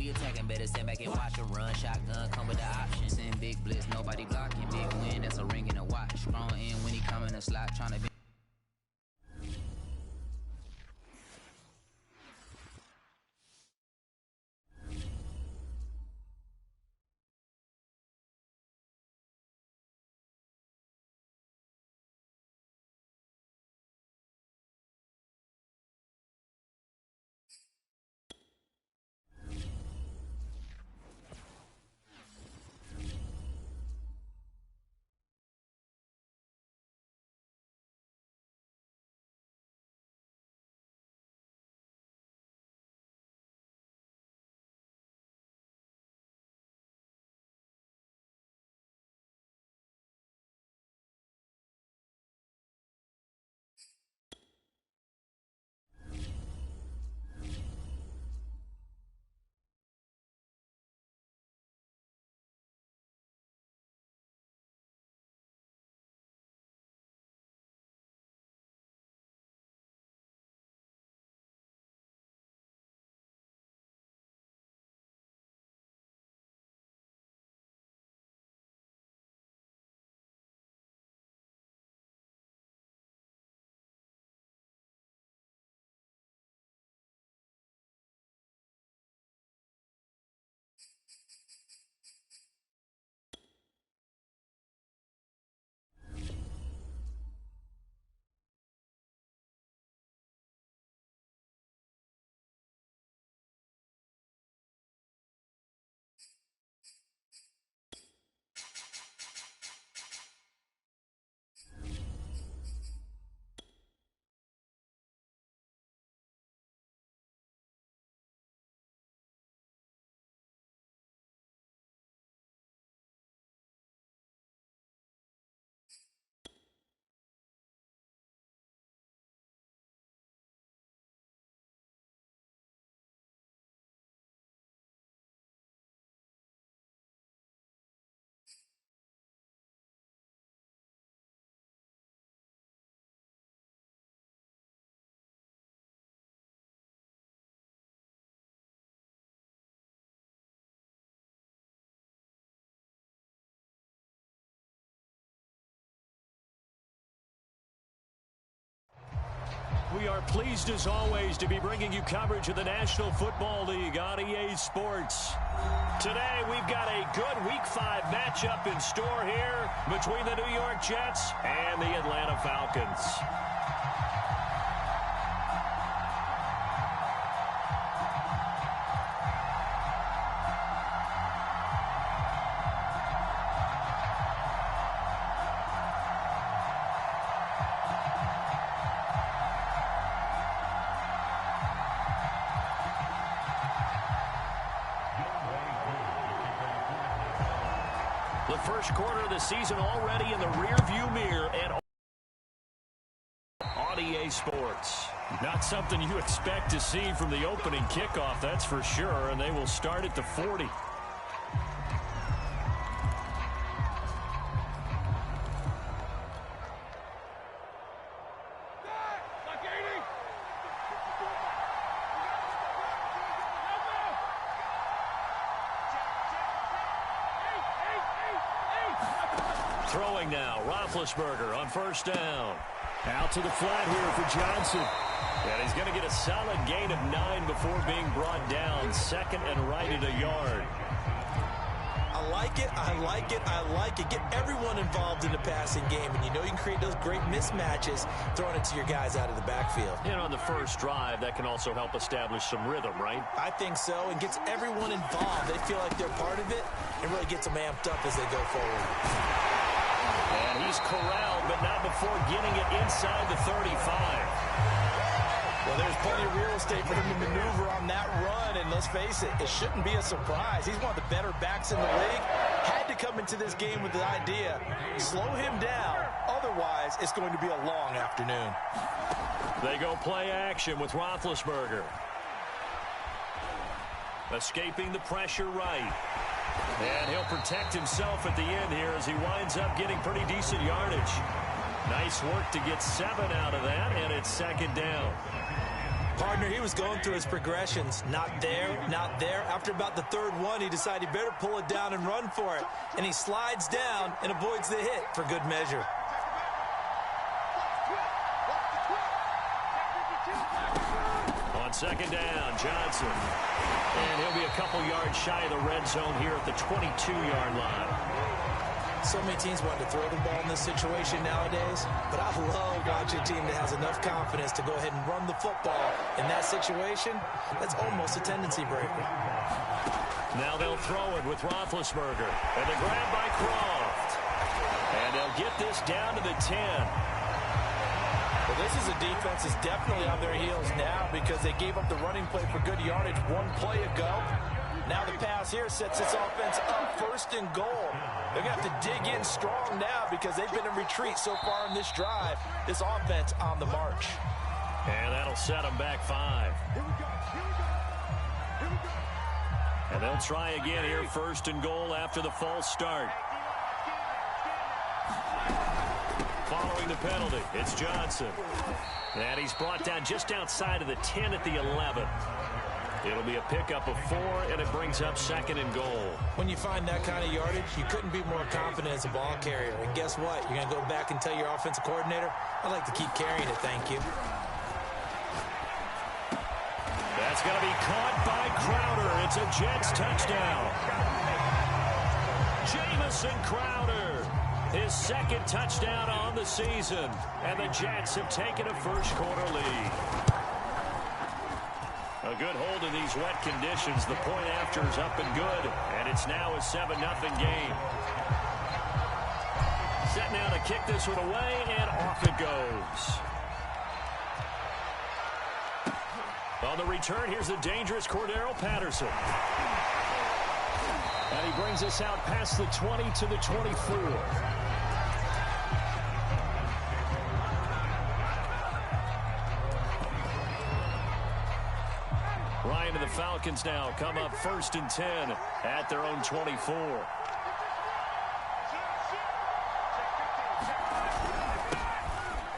We attacking, better stand back and watch a run. Shotgun come with the option. Send big blitz, nobody blocking. Big win, that's a ring and a watch. Strong in when he come in a slot, trying to be. We are pleased, as always, to be bringing you coverage of the National Football League on EA Sports. Today, we've got a good Week 5 matchup in store here between the New York Jets and the Atlanta Falcons. The first quarter of the season already in the rearview mirror and on EA Sports. Not something you expect to see from the opening kickoff, that's for sure, and they will start at the 40. Throwing now, Roethlisberger on first down. Out to the flat here for Johnson. And he's going to get a solid gain of 9 before being brought down. Second and right at a yard. I like it, I like it, I like it. Get everyone involved in the passing game. And you know you can create those great mismatches throwing it to your guys out of the backfield. And on the first drive, that can also help establish some rhythm, right? I think so. And gets everyone involved. They feel like they're part of it and really gets them amped up as they go forward. And he's corralled, but not before getting it inside the 35. Well, there's plenty of real estate for him to maneuver on that run, and let's face it, it shouldn't be a surprise. He's one of the better backs in the league. Had to come into this game with the idea, slow him down, otherwise it's going to be a long afternoon. They go play action with Roethlisberger. Escaping the pressure right. And he'll protect himself at the end here as he winds up getting pretty decent yardage. Nice work to get 7 out of that, and it's second down. Partner, he was going through his progressions. Not there, not there. After about the third one, he decided he better pull it down and run for it. And he slides down and avoids the hit for good measure. On second down, Johnson. And he'll be a couple yards shy of the red zone here at the 22-yard line. So many teams want to throw the ball in this situation nowadays, but I love watching a team that has enough confidence to go ahead and run the football. In that situation, that's almost a tendency breaker. Now they'll throw it with Roethlisberger. And the grab by Croft. And they'll get this down to the 10. Well, this is a defense that's definitely on their heels now because they gave up the running play for good yardage one play ago. Now the pass here sets this offense up first and goal. They're going to have to dig in strong now because they've been in retreat so far in this drive. This offense on the march. And that'll set them back 5. And they'll try again here, first and goal after the false start. Following the penalty, it's Johnson. And he's brought down just outside of the 10 at the 11. It'll be a pickup of 4, and it brings up second and goal. When you find that kind of yardage, you couldn't be more confident as a ball carrier. And guess what? You're going to go back and tell your offensive coordinator, I'd like to keep carrying it, thank you. That's going to be caught by Crowder. It's a Jets touchdown. Jamison Crowder, his second touchdown on the season. And the Jets have taken a first-quarter lead. A good hold in these wet conditions. The point after is up and good, and it's now a 7-0 game. Set now to kick this one away, and off it goes. On the return, here's the dangerous Cordero Patterson. And he brings us out past the 20 to the 24. Ryan and the Falcons now come up first and 10 at their own 24.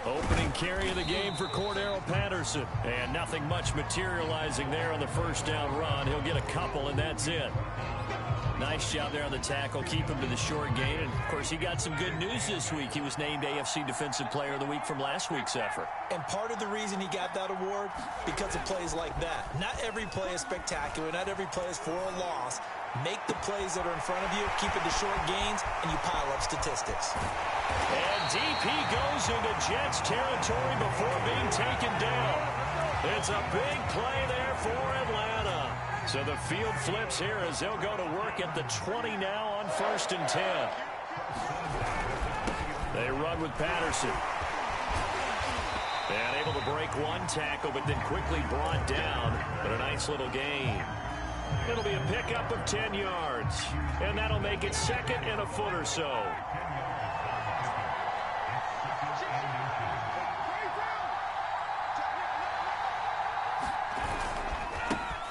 Opening carry of the game for Cordero Patterson. And nothing much materializing there on the first down run. He'll get a couple, and that's it. Nice job there on the tackle. Keep him to the short gain. And, of course, he got some good news this week. He was named AFC Defensive Player of the Week from last week's effort. And part of the reason he got that award, because of plays like that. Not every play is spectacular. Not every play is for a loss. Make the plays that are in front of you, keep it to short gains, and you pile up statistics. And DP goes into Jets territory before being taken down. It's a big play there for Atlanta. So the field flips here as they'll go to work at the 20 now on first and 10. They run with Patterson. And able to break one tackle, but then quickly brought down. But a nice little gain. It'll be a pickup of 10 yards. And that'll make it second and a foot or so.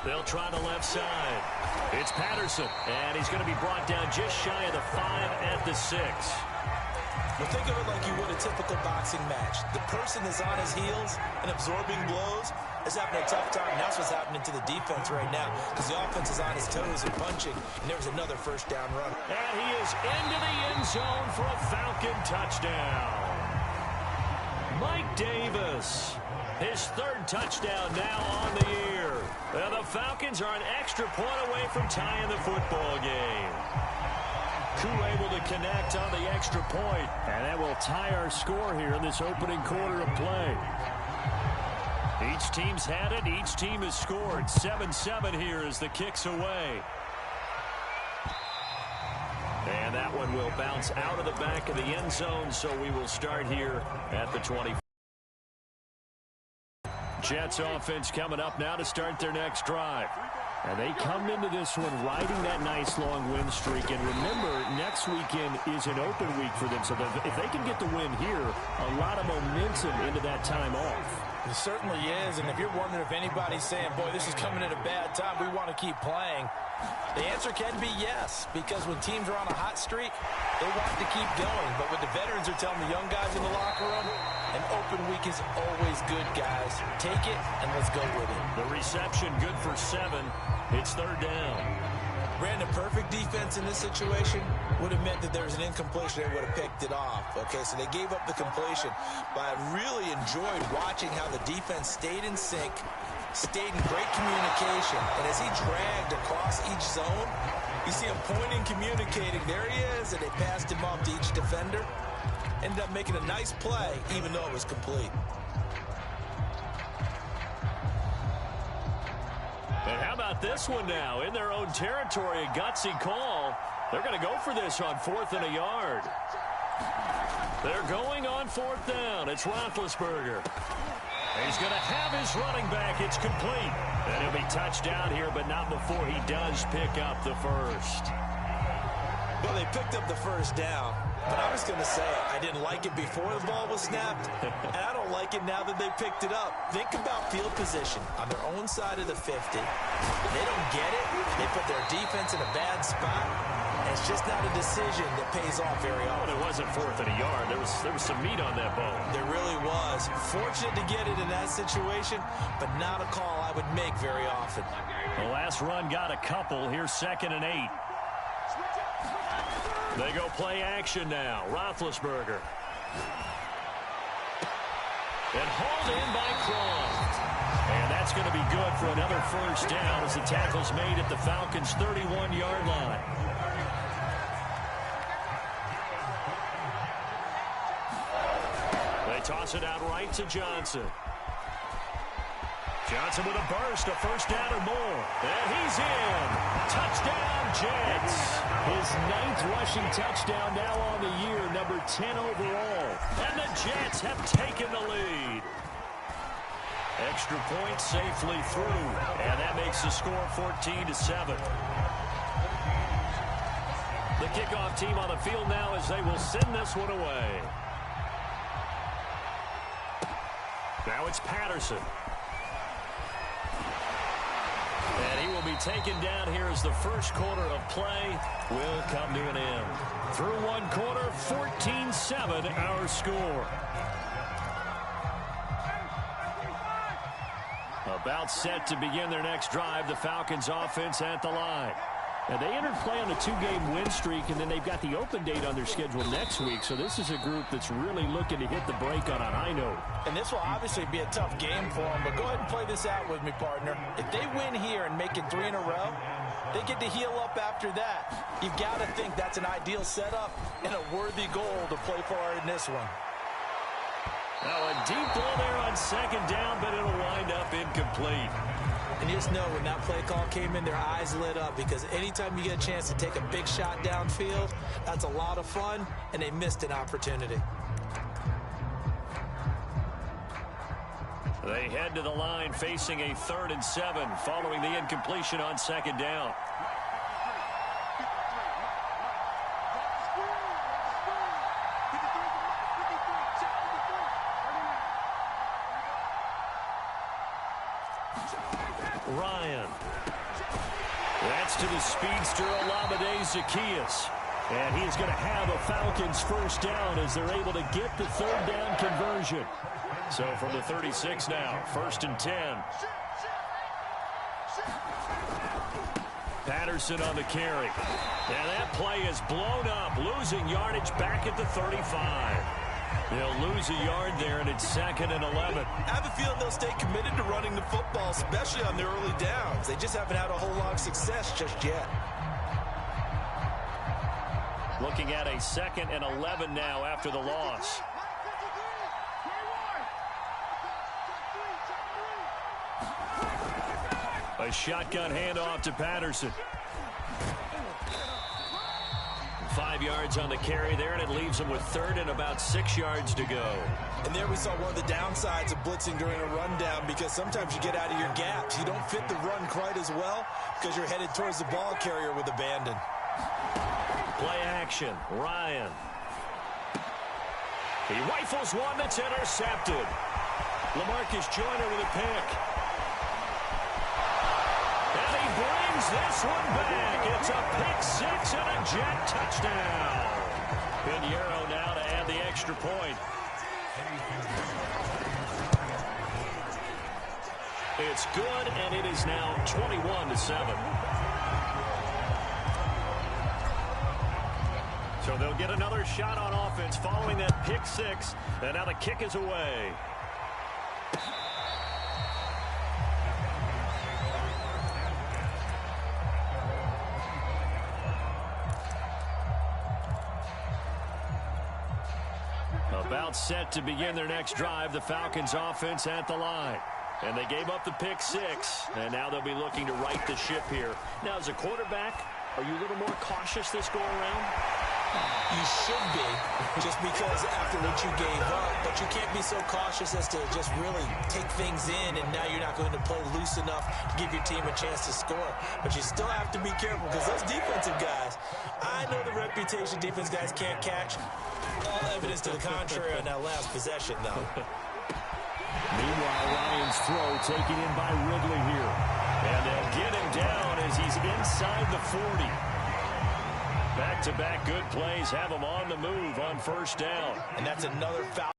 They'll try the left side. It's Patterson, and he's going to be brought down just shy of the 5 at the 6. Well, think of it like you would a typical boxing match. The person is on his heels and absorbing blows is having a tough time. And that's what's happening to the defense right now because the offense is on his toes and punching, and there's another first down run. And he is into the end zone for a Falcon touchdown. Mike Davis, his third touchdown now on the year. And the Falcons are an extra point away from tying the football game. Koo able to connect on the extra point. And that will tie our score here in this opening quarter of play. Each team's had it. Each team has scored. 7-7 here as the kick's away. And that one will bounce out of the back of the end zone, so we will start here at the 20. Jets offense coming up now to start their next drive. And they come into this one riding that nice long win streak. And remember, next weekend is an open week for them. So if they can get the win here, a lot of momentum into that time off. It certainly is. And if you're wondering if anybody's saying, boy, this is coming at a bad time, we want to keep playing, the answer can be yes. Because when teams are on a hot streak, they want to keep going. But what the veterans are telling the young guys in the locker room, An open week is always good, guys. Take it, and let's go with it. The reception good for 7. It's third down. Brandon, perfect defense in this situation would have meant that there was an incompletion. They would have picked it off. Okay, so they gave up the completion. But I really enjoyed watching how the defense stayed in sync, stayed in great communication. And as he dragged across each zone, you see him pointing, communicating. There he is, and they passed him off to each defender. Ended up making a nice play, even though it was complete. And how about this one now? In their own territory, a gutsy call. They're going to go for this on 4th and a yard. They're going on 4th down. It's Roethlisberger. He's going to have his running back. It's complete. And he'll be touched down here, but not before he does pick up the first. Well, they picked up the first down. But I was going to say, I didn't like it before the ball was snapped, and I don't like it now that they picked it up. Think about field position on their own side of the 50. They don't get it. They put their defense in a bad spot, and it's just not a decision that pays off very often. Well, it wasn't 4th and a yard. There was some meat on that ball. There really was. Fortunate to get it in that situation, but not a call I would make very often. The last run got a couple. Here's 2nd and 8. They go play action now. Roethlisberger. And hauled in by Croft. And that's going to be good for another first down as the tackle's made at the Falcons' 31-yard line. They toss it out right to Johnson. Johnson with a burst, a first down or more. And he's in. Touchdown, Jets. His 9th rushing touchdown now on the year, number 10 overall. And the Jets have taken the lead. Extra point safely through. And that makes the score 14-7. The kickoff team on the field now as they will send this one away. Now it's Patterson. And he will be taken down here as the first quarter of play will come to an end. Through one quarter, 14-7 our score. About set to begin their next drive, the Falcons offense at the line. Now, they entered play on a 2-game win streak, and then they've got the open date on their schedule next week. So this is a group that's really looking to hit the break on a high note. And this will obviously be a tough game for them, but go ahead and play this out with me, partner. If they win here and make it 3 in a row, they get to heal up after that. You've got to think that's an ideal setup and a worthy goal to play for in this one. Now, a deep ball there on 2nd down, but it'll wind up incomplete. And just know when that play call came in, their eyes lit up because anytime you get a chance to take a big shot downfield, that's a lot of fun, and they missed an opportunity. They head to the line facing a 3rd and 7 following the incompletion on 2nd down. Ryan. That's to the speedster Olamide Zaccheaus. And he is going to have a Falcons first down as they're able to get the 3rd down conversion. So from the 36 now, 1st and 10. Patterson on the carry. And that play is blown up, losing yardage back at the 35. They'll lose a yard there, and it's 2nd and 11. I have a feeling they'll stay committed to running the football, especially on their early downs. They just haven't had a whole lot of success just yet. Looking at a 2nd and 11 now after the loss. A shotgun handoff to Patterson. 5 yards on the carry there, and it leaves them with 3rd and about 6 yards to go. And there we saw one of the downsides of blitzing during a rundown, because sometimes you get out of your gaps. You don't fit the run quite as well because you're headed towards the ball carrier with abandon. Play action. Ryan. He rifles one that's intercepted. LaMarcus Joyner with a pick. And he brings this one back. It's a pick 6 and a Jet touchdown. Pinheiro now to add the extra point. It's good, and it is now 21-7. So they'll get another shot on offense following that pick six, and now the kick is away. About set to begin their next drive, the Falcons offense at the line. And they gave up the pick six, and now they'll be looking to right the ship here. Now, as a quarterback, are you a little more cautious this go-around? You should be, just because after what you gave up, but you can't be so cautious as to just really take things in, and now you're not going to play loose enough to give your team a chance to score. But you still have to be careful, because those defensive guys, I know the reputation defense guys can't catch. All evidence to the contrary on that last possession, though. Meanwhile, Ryan's throw taken in by Ridley here. And they'll get him down as he's inside the 40. Back-to-back good plays have him on the move on first down. And that's another foul.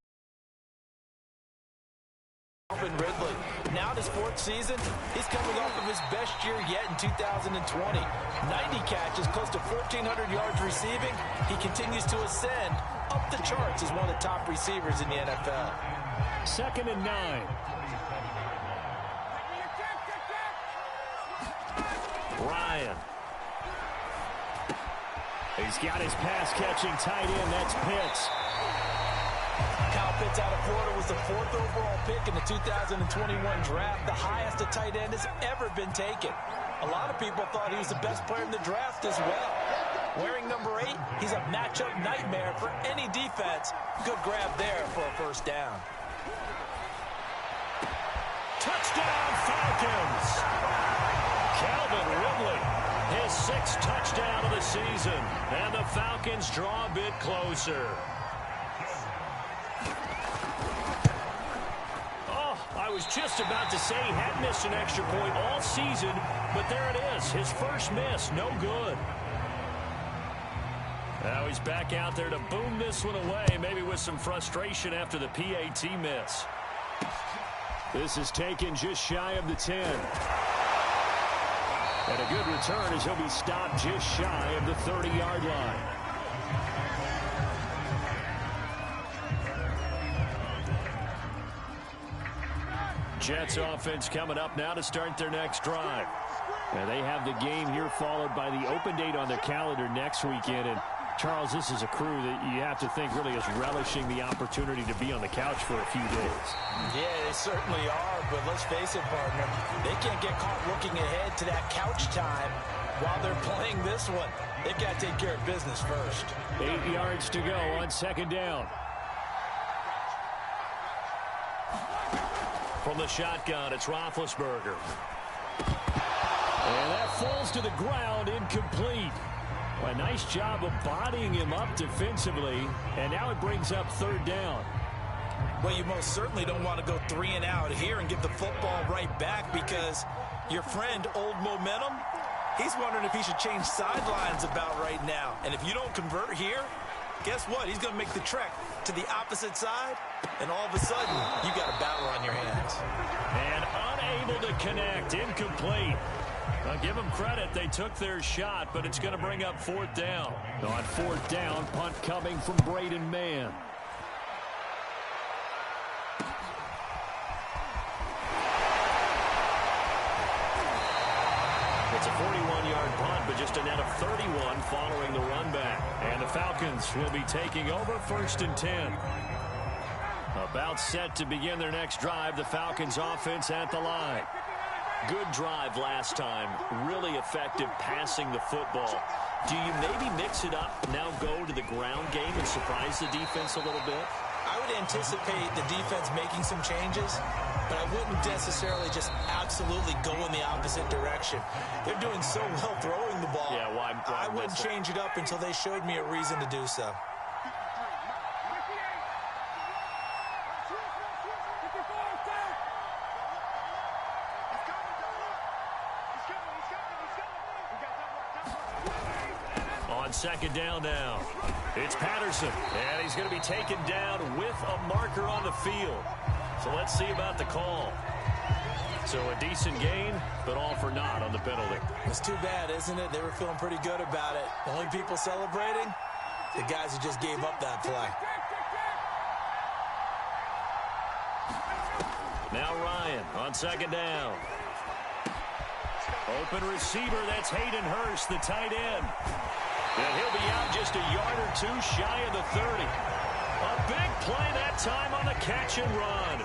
Ridley. Now in his fourth season, he's coming off of his best year yet in 2020. 90 catches, close to 1,400 yards receiving. He continues to ascend up the charts as one of the top receivers in the NFL. 2nd and 9. Ryan. He's got his pass-catching tight end. That's Pitts. Kyle Pitts out of Florida was the 4th overall pick in the 2021 draft, the highest a tight end has ever been taken. A lot of people thought he was the best player in the draft as well. Wearing number 8, he's a matchup nightmare for any defense. Good grab there for a first down. Touchdown, Falcons! Calvin Ridley, his 6th touchdown of the season, and the Falcons draw a bit closer. I was just about to say he hadn't missed an extra point all season, but there it is. His first miss, no good. Now he's back out there to boom this one away, maybe with some frustration after the PAT miss. This is taken just shy of the 10. And a good return as he'll be stopped just shy of the 30-yard line. Jets offense coming up now to start their next drive. And they have the game here followed by the open date on their calendar next weekend. And Charles, this is a crew that you have to think really is relishing the opportunity to be on the couch for a few days. Yeah, they certainly are, but let's face it, partner, they can't get caught looking ahead to that couch time while they're playing this one. They've got to take care of business first. 8 yards to go on 2nd down. From the shotgun, it's Roethlisberger. And that falls to the ground, incomplete. A nice job of bodying him up defensively, and now it brings up 3rd down. Well, you most certainly don't want to go 3 and out here and give the football right back, because your friend, Old Momentum, he's wondering if he should change sidelines about right now. And if you don't convert here, guess what? He's going to make the trek to the opposite side, and all of a sudden, you got a battle on your hands. And unable to connect, incomplete. Now, give them credit. They took their shot, but it's going to bring up 4th down. On 4th down, punt coming from Braden Mann. It's a 41-yard punt, but just a net of 31 following the run back. And the Falcons will be taking over 1st and 10. About set to begin their next drive, the Falcons offense at the line. Good drive last time. Really effective passing the football. Do you maybe mix it up, now go to the ground game and surprise the defense a little bit? I would anticipate the defense making some changes, but I wouldn't necessarily just absolutely go in the opposite direction. They're doing so well throwing the ball. Yeah, why I wouldn't change it up until they showed me a reason to do so. On second down now. It's Patterson, and he's going to be taken down with a marker on the field. So let's see about the call. So a decent gain, but all for naught on the penalty. It's too bad, isn't it? They were feeling pretty good about it. The only people celebrating, the guys who just gave up that play. Now Ryan on second down. Open receiver, that's Hayden Hurst, the tight end. And he'll be out just a yard or two shy of the 30. A big play that time on the catch and run.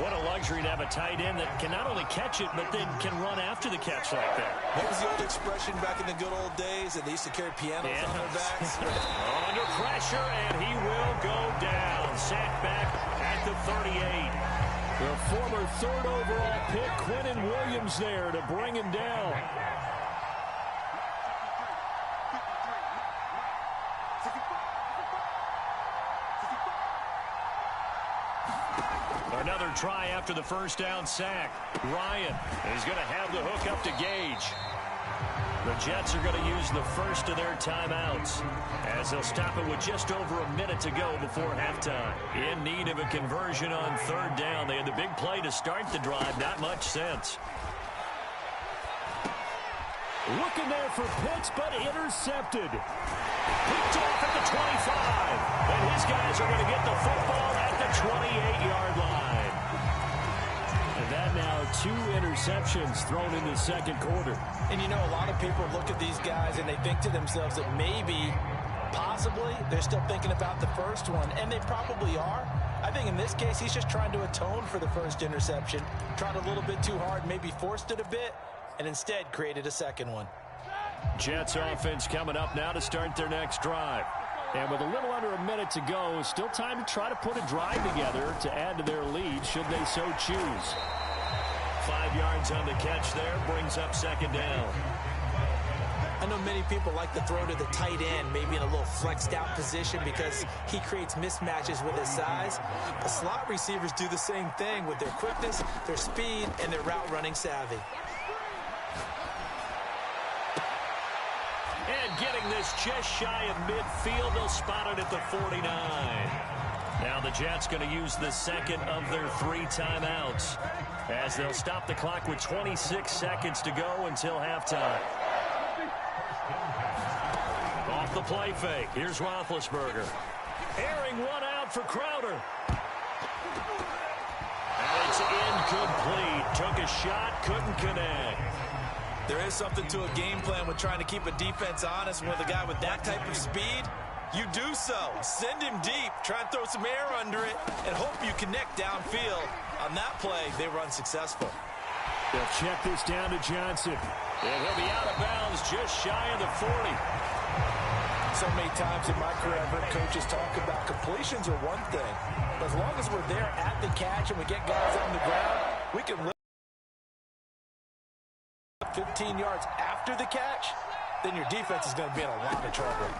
What a luxury to have a tight end that can not only catch it, but then can run after the catch like that. What was the old expression back in the good old days that they used to carry pianos on their backs? Under pressure, and he will go down. Sacked back at the 38. The former third overall pick, Quentin Williams, there to bring him down. Another try after the first down sack. Ryan is going to have the hook up to Gage. The Jets are going to use the first of their timeouts as they'll stop it with just over a minute to go before halftime. In need of a conversion on third down. They had the big play to start the drive. Not much sense. Looking there for Pitts, but intercepted. Picked off at the 25. And his guys are going to get the football at the 28-yard line. And that now 2 interceptions thrown in the second quarter. And you know, a lot of people look at these guys and they think to themselves that maybe, possibly, they're still thinking about the first one. And they probably are. I think in this case, he's just trying to atone for the first interception. Tried a little bit too hard, maybe forced it a bit, and instead created a second one. Jets offense coming up now to start their next drive. And with a little under a minute to go, still time to try to put a drive together to add to their lead should they so choose. 5 yards on the catch there, brings up second down. I know many people like to throw to the tight end, maybe in a little flexed out position because he creates mismatches with his size. But slot receivers do the same thing with their quickness, their speed, and their route running savvy. And getting this just shy of midfield, they'll spot it at the 49. Now the Jets going to use the second of their 3 timeouts as they'll stop the clock with 26 seconds to go until halftime. Off the play fake, here's Roethlisberger. Airing one out for Crowder. And it's incomplete. Took a shot, couldn't connect. There is something to a game plan with trying to keep a defense honest. With a guy with that type of speed, you do so. Send him deep, try and throw some air under it, and hope you connect downfield. On that play, they were unsuccessful. They'll check this down to Johnson. And he'll be out of bounds just shy of the 40. So many times in my career, I've heard coaches talk about completions are one thing. But as long as we're there at the catch and we get guys on the ground, we can live 15 yards after the catch, then your defense is going to be in a lot of trouble.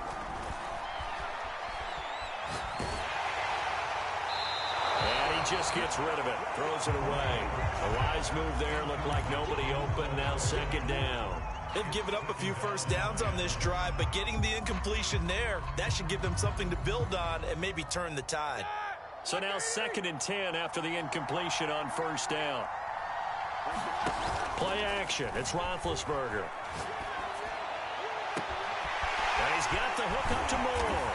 And he just gets rid of it, throws it away. A wise move there, looked like nobody open, now second down. They've given up a few first downs on this drive, but getting the incompletion there, that should give them something to build on and maybe turn the tide. So now 2nd and 10 after the incompletion on first down. Play action. It's Roethlisberger. And he's got the hook up to Moore.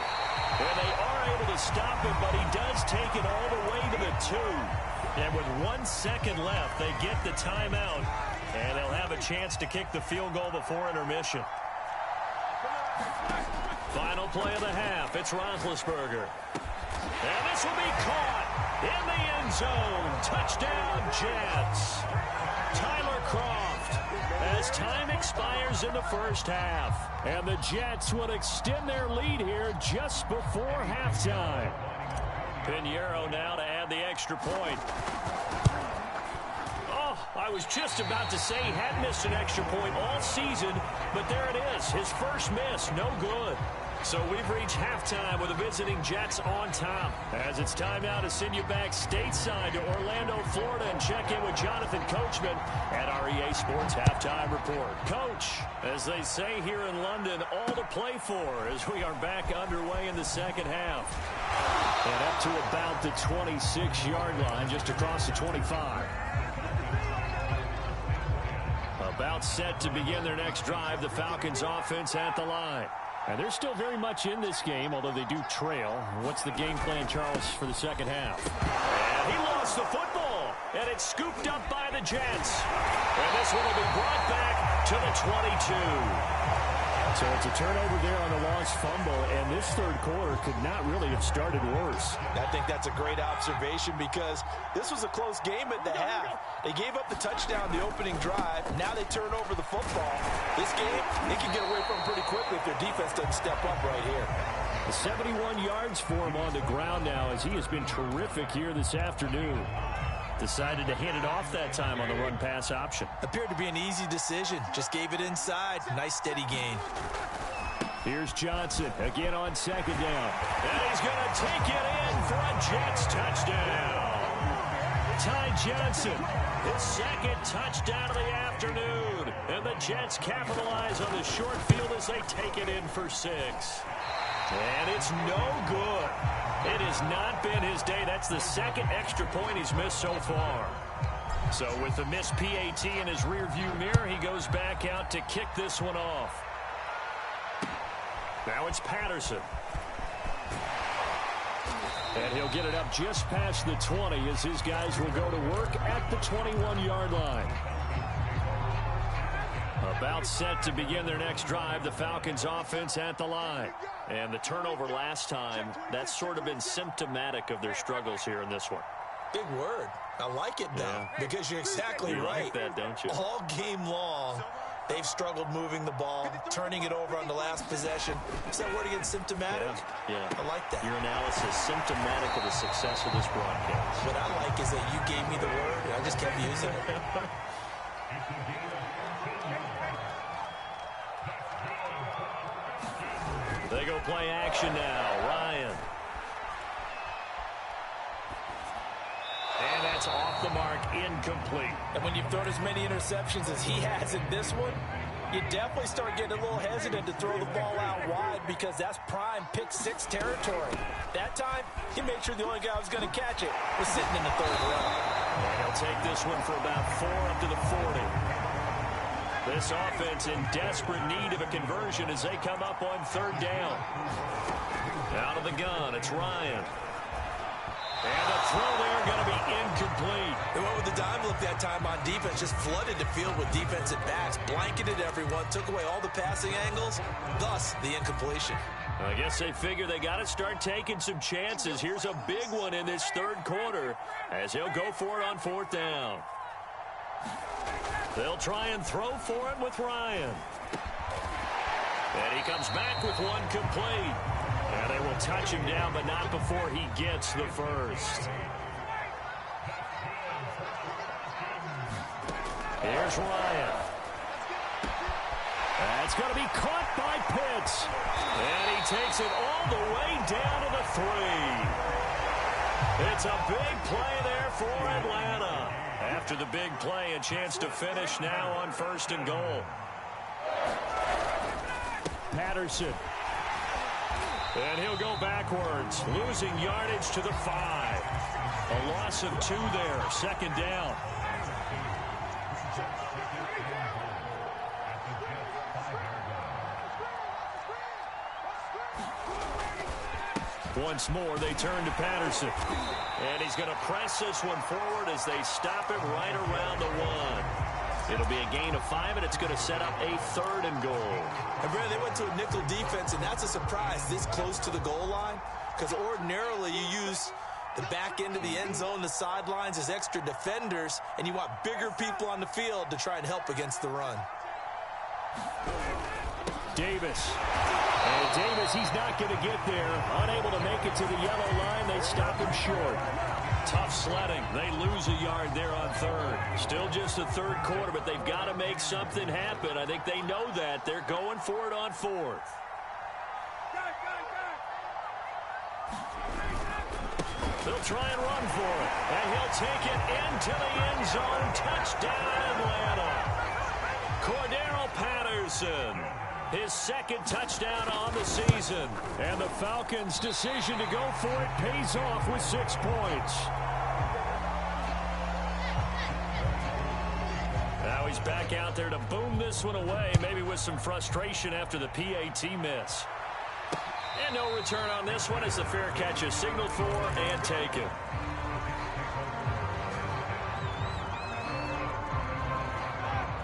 And they are able to stop him, but he does take it all the way to the 2. And with 1 second left, they get the timeout. And they'll have a chance to kick the field goal before intermission. Final play of the half. It's Roethlisberger. And this will be caught in the end zone. Touchdown, Jets. Tyler Kroft as time expires in the first half. And the Jets will extend their lead here just before halftime. Pinheiro now to add the extra point. Oh, I was just about to say he hadn't missed an extra point all season, but there it is. His first miss, no good. So we've reached halftime with the visiting Jets on top. As it's time now to send you back stateside to Orlando, Florida, and check in with Jonathan Coachman at our EA Sports Halftime Report. Coach, as they say here in London, all to play for as we are back underway in the second half. And up to about the 26-yard line, just across the 25. About set to begin their next drive, the Falcons offense at the line. And they're still very much in this game, although they do trail. What's the game plan, Charles, for the second half? And he lost the football, and it's scooped up by the Jets. And this one will be brought back to the 22. So it's a turnover there on the lost fumble, and this third quarter could not really have started worse. I think that's a great observation because this was a close game at the half. They gave up the touchdown the opening drive. Now they turn over the football. This game, they can get away from pretty quickly if their defense doesn't step up right here. 71 yards for him on the ground now as he has been terrific here this afternoon. Decided to hand it off that time on the run-pass option. Appeared to be an easy decision. Just gave it inside. Nice steady gain. Here's Johnson again on second down. And he's going to take it in for a Jets touchdown. Ty Johnson, his second touchdown of the afternoon. And the Jets capitalize on the short field as they take it in for 6. And it's no good. It has not been his day. That's the second extra point he's missed so far. So with the missed PAT in his rearview mirror, he goes back out to kick this one off. Now it's Patterson. And he'll get it up just past the 20 as his guys will go to work at the 21-yard line. About set to begin their next drive, the Falcons offense at the line. And the turnover last time, that's sort of been symptomatic of their struggles here in this one. Big word. I like it, though, because you're exactly right. You like that, don't you? All game long, they've struggled moving the ball, turning it over on the last possession. Is that word again, symptomatic? Yeah. I like that. Your analysis, symptomatic of the success of this broadcast. What I like is that you gave me the word, and I just kept using it. They go play action now. Ryan. And that's off the mark, incomplete. And when you've thrown as many interceptions as he has in this one, you definitely start getting a little hesitant to throw the ball out wide because that's prime pick 6 territory. That time, he made sure the only guy who was going to catch it was sitting in the third row. And he'll take this one for about 4 up to the 40. This offense in desperate need of a conversion as they come up on third down. Out of the gun, it's Ryan. And the throw there going to be incomplete. They went with the dime look that time on defense, just flooded the field with defensive backs, blanketed everyone, took away all the passing angles, thus the incompletion. I guess they figure they got to start taking some chances. Here's a big one in this third quarter as he'll go for it on fourth down. They'll try and throw for it with Ryan. And he comes back with one complete. And they will touch him down, but not before he gets the first. Here's Ryan. That's going to be caught by Pitts. And he takes it all the way down to the 3. It's a big play there for Atlanta. After the big play, a chance to finish now on 1st and goal. Patterson. And he'll go backwards, losing yardage to the 5. A loss of 2 there, 2nd down. Once more, they turn to Patterson. And he's going to press this one forward as they stop him right around the 1. It'll be a gain of 5, and it's going to set up a 3rd and goal. And Brad, they went to a nickel defense, and that's a surprise this close to the goal line, because ordinarily you use the back end of the end zone, the sidelines as extra defenders, and you want bigger people on the field to try and help against the run. Davis. And Davis, he's not going to get there. Unable to make it to the yellow line. They stop him short. Tough sledding. They lose a yard there on 3rd. Still just the 3rd quarter, but they've got to make something happen. I think they know that. They're going for it on 4th. They'll try and run for it. And he'll take it into the end zone. Touchdown, Atlanta. Cordero Patterson, his second touchdown on the season. And the Falcons' decision to go for it pays off with 6 points. Now he's back out there to boom this one away, maybe with some frustration after the PAT miss. And no return on this one as the fair catch is signaled for and taken.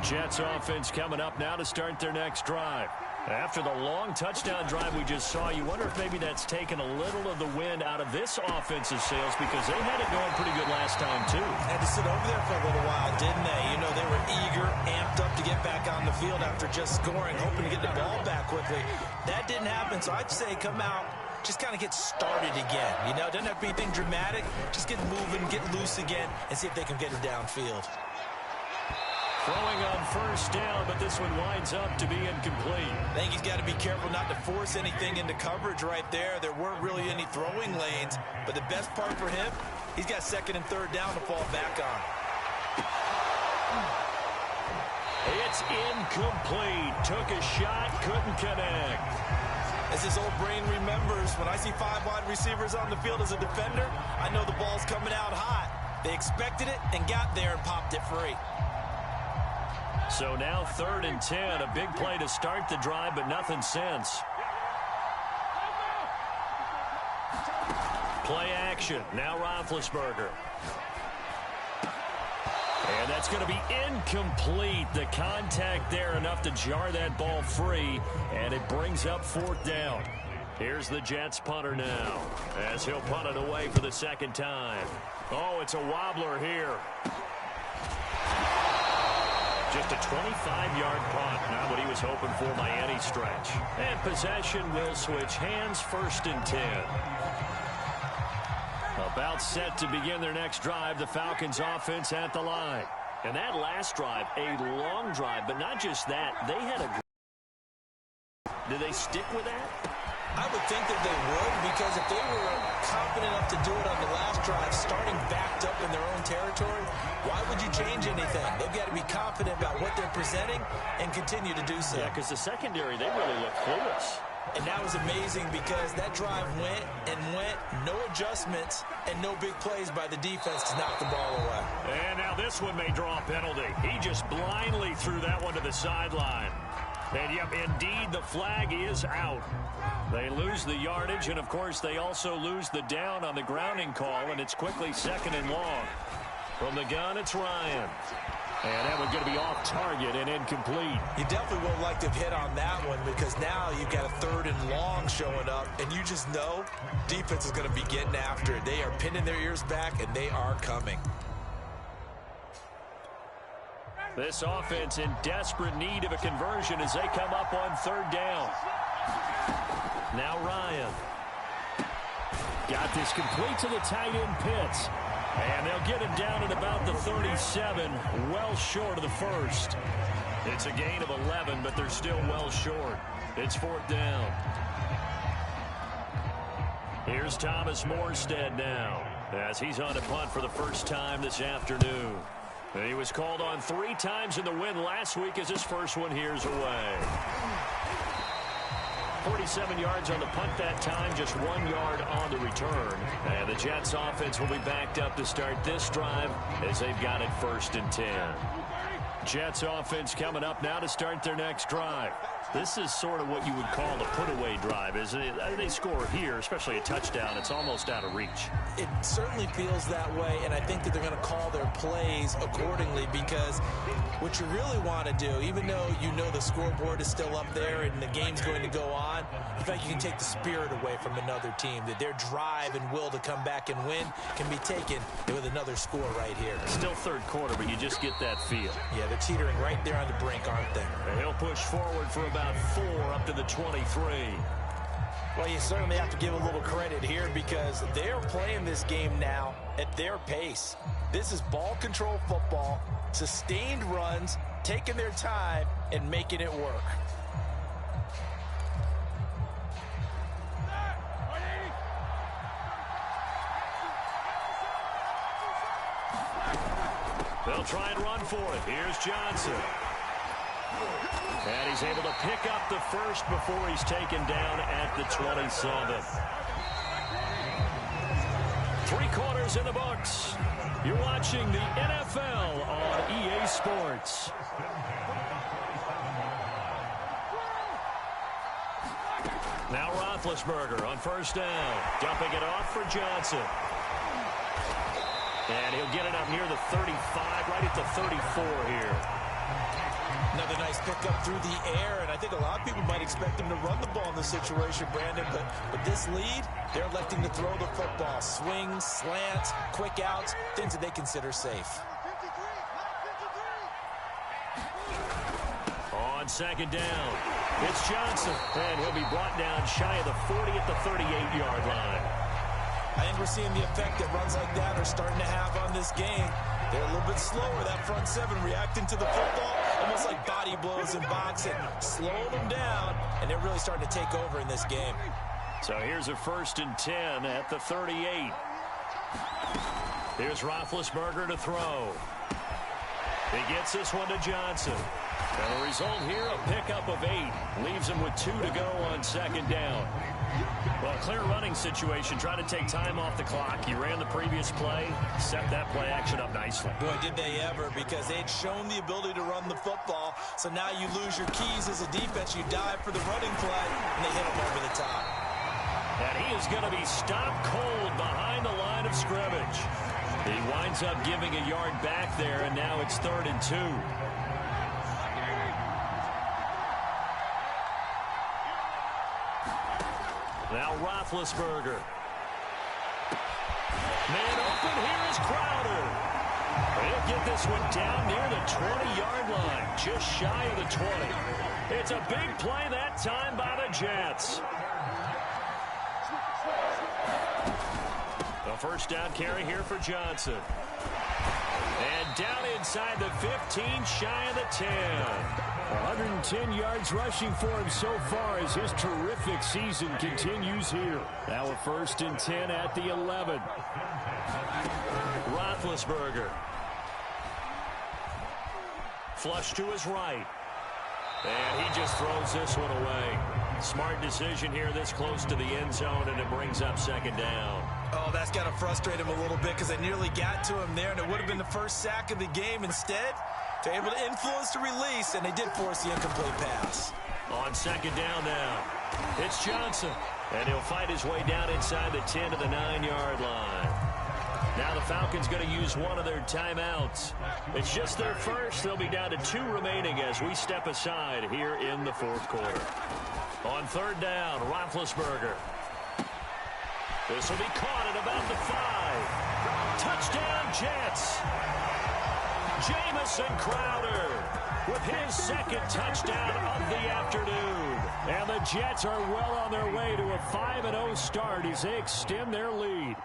Jets offense coming up now to start their next drive. After the long touchdown drive we just saw, you wonder if maybe that's taken a little of the wind out of this offensive sails because they had it going pretty good last time too. Had to sit over there for a little while, didn't they? You know, they were eager, amped up to get back on the field after just scoring, hoping to get the ball back quickly. That didn't happen, so I'd say come out, just kind of get started again. You know, it doesn't have to be anything dramatic. Just get moving, get loose again, and see if they can get it downfield. Throwing on first down, but this one winds up to be incomplete. I think he's got to be careful not to force anything into coverage right there. There weren't really any throwing lanes, but the best part for him, he's got second and third down to fall back on. It's incomplete. Took a shot, couldn't connect. As his old brain remembers, when I see 5 wide receivers on the field as a defender, I know the ball's coming out hot. They expected it and got there and popped it free. So now 3rd and 10, a big play to start the drive, but nothing since. Play action. Now Roethlisberger. And that's going to be incomplete. The contact there enough to jar that ball free, and it brings up 4th down. Here's the Jets punter now as he'll punt it away for the second time. Oh, it's a wobbler here. Just a 25-yard punt, not what he was hoping for by any stretch. And possession will switch hands, 1st and 10. About set to begin their next drive, the Falcons offense at the line. And that last drive, a long drive, but not just that, they had a... Did they stick with that? I would think that they would, because if they were confident enough to do it on the last drive, starting backed up in their own territory, why would you change anything? They've got to be confident about what they're presenting and continue to do so. Yeah, because the secondary, they really look clueless. And that was amazing because that drive went and went, no adjustments, and no big plays by the defense to knock the ball away. And now this one may draw a penalty. He just blindly threw that one to the sideline. And, yep, indeed, the flag is out. They lose the yardage, and, of course, they also lose the down on the grounding call, and it's quickly 2nd and long. From the gun, it's Ryan. And that one's going to be off target and incomplete. You definitely would like to have hit on that one because now you've got a 3rd and long showing up, and you just know defense is going to be getting after it. They are pinning their ears back, and they are coming. This offense in desperate need of a conversion as they come up on 3rd down. Now Ryan. Got this complete to the tight end Pitts. And they'll get him down at about the 37, well short of the 1st. It's a gain of 11, but they're still well short. It's 4th down. Here's Thomas Morstead now as he's on to punt for the first time this afternoon. And he was called on 3 times in the win last week as his first one here's away. 47 yards on the punt that time, just 1 yard on the return. And the Jets offense will be backed up to start this drive as they've got it 1st and 10. Jets offense coming up now to start their next drive. This is sort of what you would call a put-away drive. As they score here, especially a touchdown, it's almost out of reach. It certainly feels that way, and I think that they're going to call their plays accordingly because what you really want to do, even though you know the scoreboard is still up there and the game's going to go on, in fact, you can take the spirit away from another team, that their drive and will to come back and win can be taken with another score right here. Still 3rd quarter, but you just get that feel. Yeah, they're teetering right there on the brink, aren't they? And he'll push forward for about 4 up to the 23. Well, you certainly have to give a little credit here because they're playing this game now at their pace. This is ball control football, sustained runs, taking their time, and making it work. They'll try and run for it. Here's Johnson. And he's able to pick up the first before he's taken down at the 27. 3 quarters in the books. You're watching the NFL on EA Sports. Now Roethlisberger on first down. Dumping it off for Johnson. And he'll get it up near the 35, right at the 34 here. Another nice pickup through the air, and I think a lot of people might expect him to run the ball in this situation, Brandon, but with this lead, they're electing to throw the football. Swings, slants, quick outs, things that they consider safe. On second down, it's Johnson, and he'll be brought down shy of the 40 at the 38-yard line. I think we're seeing the effect that runs like that are starting to have on this game. They're a little bit slower, that front seven, reacting to the football, almost like body blows in boxing, slowing them down, and they're really starting to take over in this game. So here's a 1st and 10 at the 38. Here's Roethlisberger to throw. He gets this one to Johnson. And the result here, a pickup of 8. Leaves him with 2 to go on second down. Well, clear running situation. Trying to take time off the clock. He ran the previous play. Set that play action up nicely. Boy, did they ever, because they'd shown the ability to run the football. So now you lose your keys as a defense. You dive for the running play, and they hit him over the top. And he is going to be stopped cold behind the line of scrimmage. He winds up giving a yard back there, and now it's 3rd and 2. Now Roethlisberger. Man open, here is Crowder. He'll get this one down near the 20-yard line, just shy of the 20. It's a big play that time by the Jets. A first down carry here for Johnson. And down inside the 15, shy of the 10. 110 yards rushing for him so far as his terrific season continues here. Now a 1st and 10 at the 11. Roethlisberger. Flush to his right. And he just throws this one away. Smart decision here this close to the end zone, and it brings up 2nd down. Oh, that's got to frustrate him a little bit because they nearly got to him there, and it would have been the first sack of the game. Instead, they're able to influence the release, and they did force the incomplete pass. On 2nd down now, it's Johnson, and he'll fight his way down inside the 10 to the 9-yard line. Now the Falcons going to use one of their timeouts. It's just their first. They'll be down to 2 remaining as we step aside here in the 4th quarter. On 3rd down, Roethlisberger. This will be caught at about the 5. Touchdown, Jets. Jamison Crowder with his 2nd touchdown of the afternoon. And the Jets are well on their way to a 5-0 start as they extend their lead.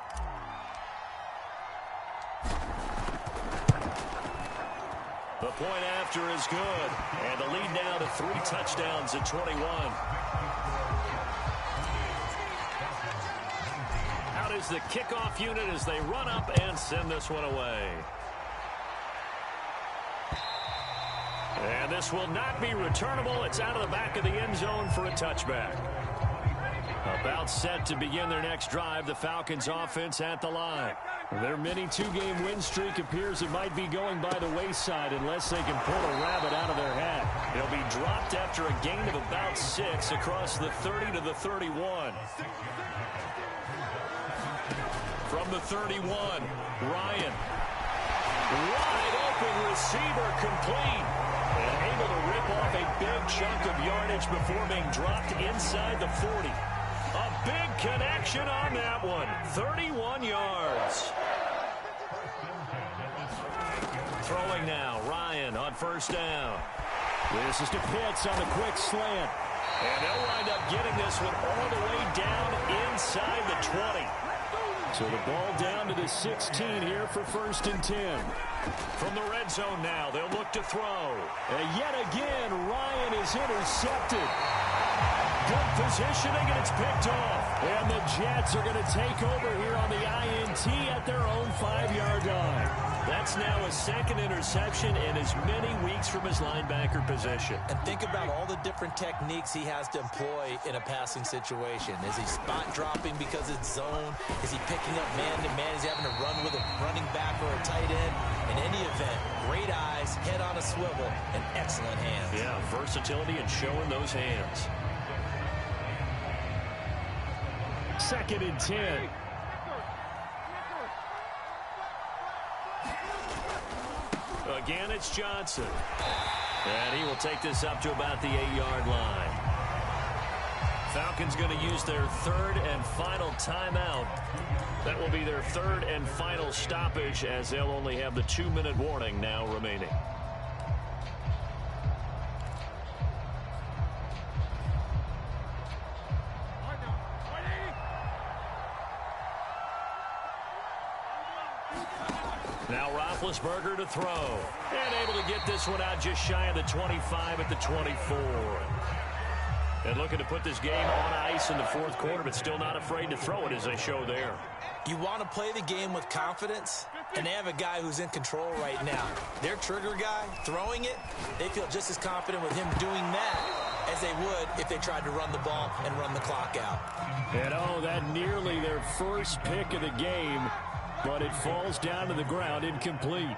The point after is good. And the lead now to 3 touchdowns at 21. Out is the kickoff unit as they run up and send this one away. And this will not be returnable. It's out of the back of the end zone for a touchback. About set to begin their next drive, the Falcons offense at the line. Their mini 2-game win streak appears it might be going by the wayside unless they can pull a rabbit out of their hat. It'll be dropped after a gain of about 6 across the 30 to the 31. From the 31, Ryan. Wide open receiver complete. And able to rip off a big chunk of yardage before being dropped inside the 40. A big connection on that one. 31 yards. Throwing now, Ryan on 1st down. This is to Pitts on the quick slant. And they'll wind up getting this one all the way down inside the 20. So the ball down to the 16 here for 1st and 10. From the red zone now, they'll look to throw. And yet again, Ryan is intercepted. Good positioning, and it's picked off. And the Jets are going to take over here on the INT at their own 5-yard line. That's now a second interception in as many weeks from his linebacker position. And think about all the different techniques he has to employ in a passing situation. Is he spot dropping because it's zone? Is he picking up man-to-man? Is he having to run with a running back or a tight end? In any event, great eyes, head on a swivel, and excellent hands. Yeah, versatility and showing those hands. 2nd and 10. Again, it's Johnson. And he will take this up to about the 8-yard line. Falcons going to use their 3rd and final timeout. That will be their 3rd and final stoppage, as they'll only have the 2-minute warning now remaining. Now Roethlisberger to throw. And able to get this one out just shy of the 25 at the 24. And looking to put this game on ice in the 4th quarter, but still not afraid to throw it as they show there. You want to play the game with confidence, and they have a guy who's in control right now. Their trigger guy, throwing it, they feel just as confident with him doing that as they would if they tried to run the ball and run the clock out. And oh, that nearly their first pick of the game, but it falls down to the ground incomplete.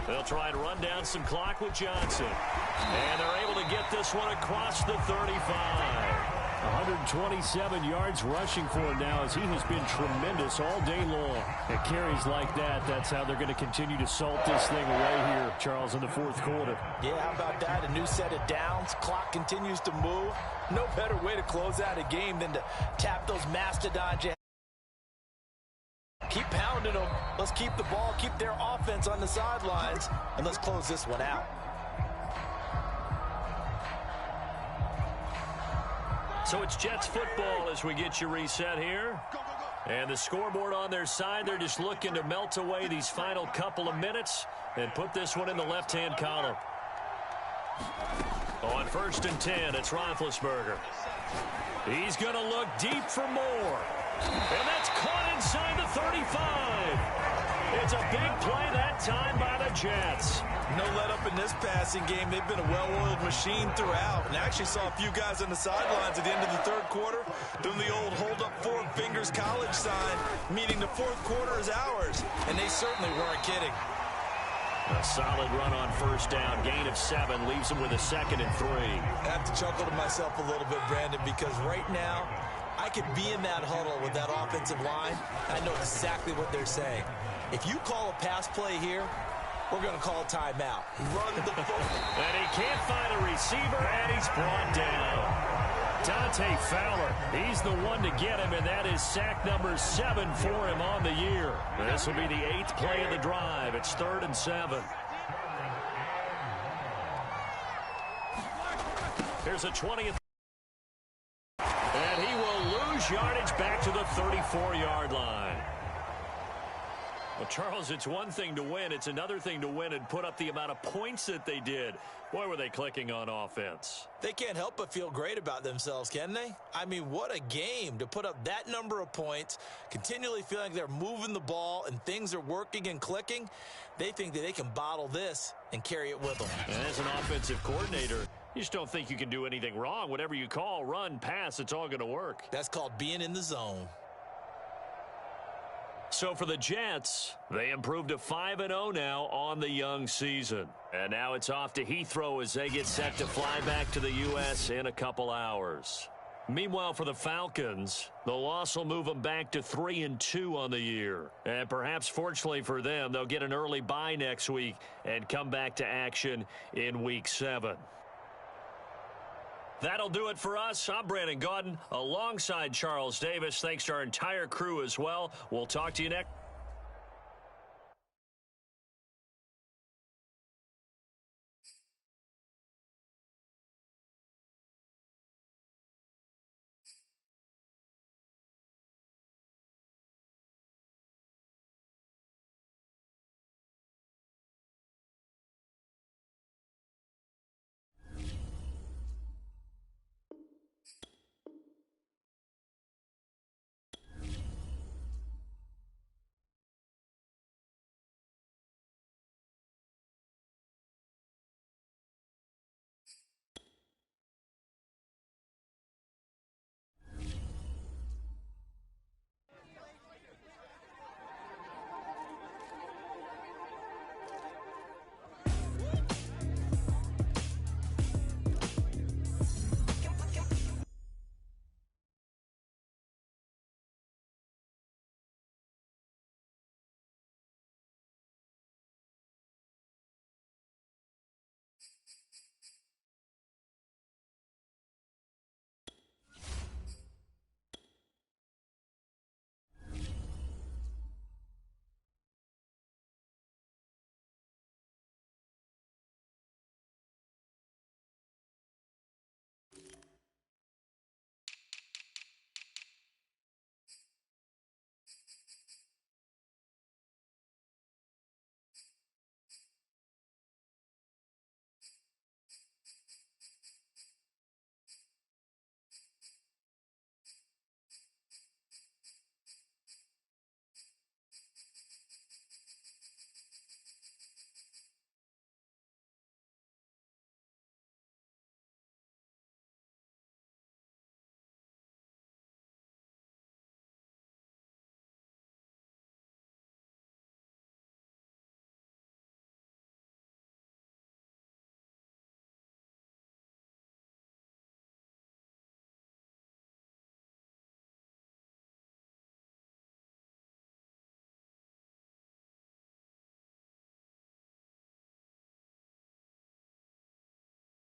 They'll try and run down some clock with Johnson. And they're able to get this one across the 35. 127 yards rushing for him now, as he has been tremendous all day long. At carries like that, that's how they're going to continue to salt this thing away here, Charles, in the 4th quarter. Yeah, how about that? A new set of downs. Clock continues to move. No better way to close out a game than to tap those mastodons. Keep pounding them. Let's keep the ball, keep their offense on the sidelines, and let's close this one out. So it's Jets football as we get you reset here. And the scoreboard on their side, they're just looking to melt away these final couple of minutes and put this one in the left-hand column. On 1st and 10, it's Roethlisberger. He's going to look deep for more. And that's caught inside the 35. It's a big play that time by the Jets. No let up in this passing game. They've been a well-oiled machine throughout. And I actually saw a few guys on the sidelines at the end of the 3rd quarter doing the old hold up 4 fingers college sign, meaning the 4th quarter is ours. And they certainly weren't kidding. A solid run on 1st down. Gain of 7 leaves them with a 2nd and 3. I have to chuckle to myself a little bit, Brandon, because right now I could be in that huddle with that offensive line. I know exactly what they're saying. If you call a pass play here, we're going to call a timeout. Run the ball. And he can't find a receiver, and he's brought down. Dante Fowler, he's the one to get him, and that is sack number 7 for him on the year. This will be the 8th play of the drive. It's 3rd and 7. Here's a 20th. And he will lose yardage back to the 34-yard line. Well, Charles, it's one thing to win. It's another thing to win and put up the amount of points that they did. Boy, were they clicking on offense. They can't help but feel great about themselves, can they? I mean, what a game to put up that number of points, continually feeling like they're moving the ball and things are working and clicking. They think that they can bottle this and carry it with them. And as an offensive coordinator, you just don't think you can do anything wrong. Whatever you call, run, pass, it's all going to work. That's called being in the zone. So for the Jets, they improved to 5-0 now on the young season. And now it's off to Heathrow as they get set to fly back to the U.S. in a couple hours. Meanwhile, for the Falcons, the loss will move them back to 3-2 on the year. And perhaps fortunately for them, they'll get an early bye next week and come back to action in Week 7. That'll do it for us. I'm Brandon Gaudin alongside Charles Davis. Thanks to our entire crew as well. We'll talk to you next.